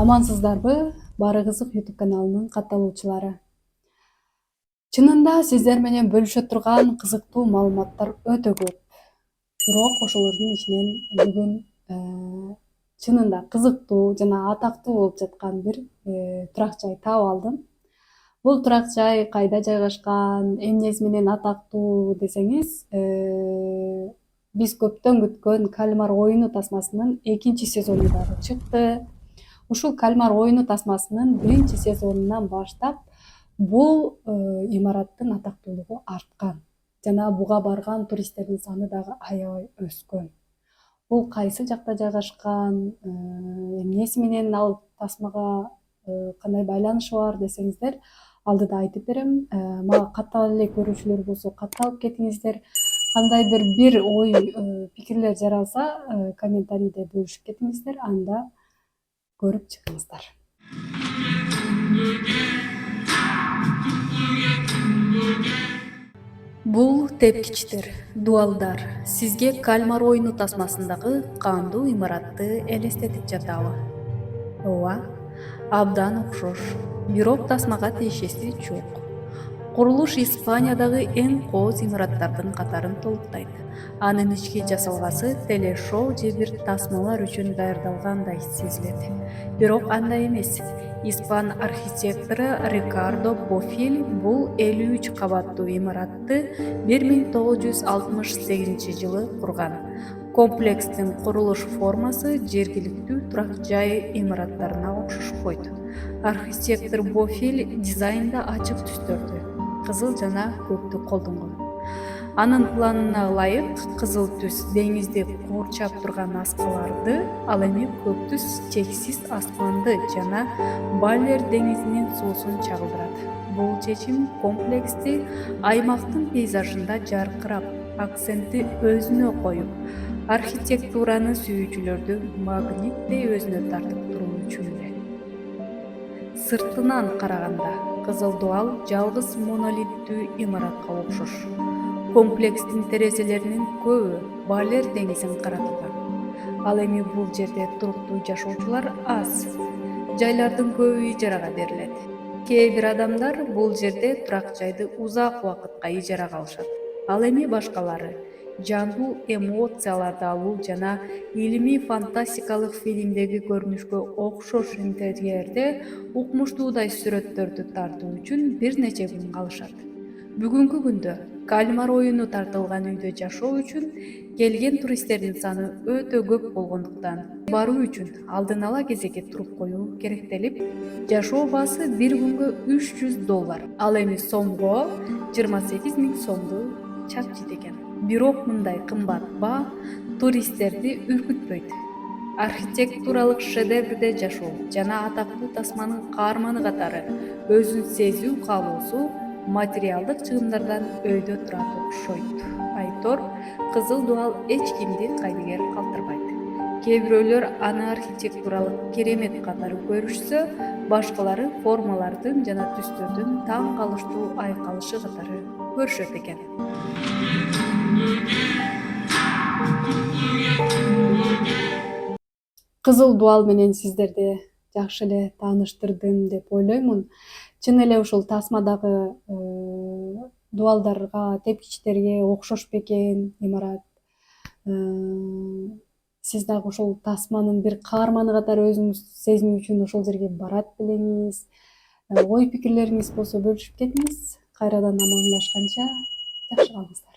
Амансыздарбы? Бары кызык YouTube каналынын катталуучулары. Чынында сиздер менен бөлүшө турган кызыктуу маалыматтар өтө көп. Бирок ошолордун ичинен бүгүн чынында кызыктуу жана атактуу болуп жаткан бир турак жай таап алдым. Бул турак жай кайда жайгашкан, эмнеси менен атактуу десеңиз, биз көптөн күткөн Кальмар оюну тасмасынын 2-сезону дагы чыкты. Ушул Кальмар оюну тасмасынын 1-сезонунан баштап бул имараттын атактуулугу арткан жана буга барган туристтердин саны дагы аябай өскөн. Бул кайсы жакта жайгашкан, эмнеси менен ал тасмага кандай байланышы бар десеңиздер, алдыда айтып берем. Мага каттала эле көрүүчүлөр болсо катталып кетиңиздер. Кандайдыр бир ой, пикирлер жаралса, комментарийде бөлүшүп кетиңиздер, анда көрүп чыгыңыздар. Бул тепкичтер, дуалдар сизге Кальмар оюну тасмасындагы кандуу имаратты элестетип жатабы? Ооба, абдан окшош, бирок тасмага тиешеси жок. Курулуш Испаниядагы эң кооз имараттардын катарын толуктайт. Анын ички жасалгасы телешоу же бир тасмалар үчүн даярдалгандай сезилет. Бирок андай эмес. Испан архитектору Рикардо Бофиль бул 53 кабаттуу имаратты 1968-жылы курган. Комплекстин курулуш формасы жергиликтүү турак жай имараттарына окшошпойт. Архитектор Бофиль дизайнда ачык түстөрдү, кызыл жана көктү колдонгон. Анын планына ылайык кызыл түс деңизди куурчап турган аскаларды, ал эми көк түс чексиз асманды жана Баллер деңизинин суусун чагылдырат. Бул чечим комплексти аймактын пейзажында жаркырап, акцентти өзүнө коюп, архитектураны сүйүүчүлөрдү магниттей өзүнө тартып туруу үчүн эле. Сыртынан караганда кызыл дуал жалгыз монолиттүү имаратка окшош. Комплекстин терезелеринин көбү Баллер деңизин каратылган. Ал эми бул жерде туруктуу жашоочулар аз. Жайлардын көбү ижарага берилет. Кээ бир адамдар бул жерде турак жайды узак убакытка ижарага алышат. Ал эми башкалары жандуу эмоцияларды алуу жана илимий фантастикалык фильмдеги көрүнүшкө окшош интерьерде укмуштуудай сүрөттөрдү тартуу үчүн бир нече күн калышат. Бүгүнкү күндө Кальмар оюну тартылган үйдө жашоо үчүн келген туристтердин саны өтө көп болгондуктан баруу үчүн алдын ала кезекке туруп коюу керектелип, жашоо баасы бир күнгө $300, ал эми сомго 28 000 сомду чакчыйт экен. Бирок мындай кымбат баа туристтерди үркүтпөйт. Архитектуралык шедеврде жашоо жана атактуу тасманын каарманы катары өзүн сезүү каалоосу материалдык чыгымдардан өйдө турат окшойт. Айтор, кызыл дуал эч кимди кайдыгер калтырбайт. Кээ бирөөлөр аны архитектуралык керемет катары көрүшсө, башкалары формалардын жана түстөрдүн таң калыштуу айкалышы катары көрүшөт экен. Кызыл дуал менен сиздерди жакшы эле тааныштырдым деп ойлоймун. Чын эле ушул тасмадагы дуалдарга, тепкичтерге окшош бекен имарат? Сиз дагы ошол тасманын бир каарманы катары өзүңүз сезинүү үчүн ошол жерге барат белеңиз? Ой пикирлериңиз болсо бөлүшүп кетиңиз. Кайрадан амандашканча жакшы калыңыздар.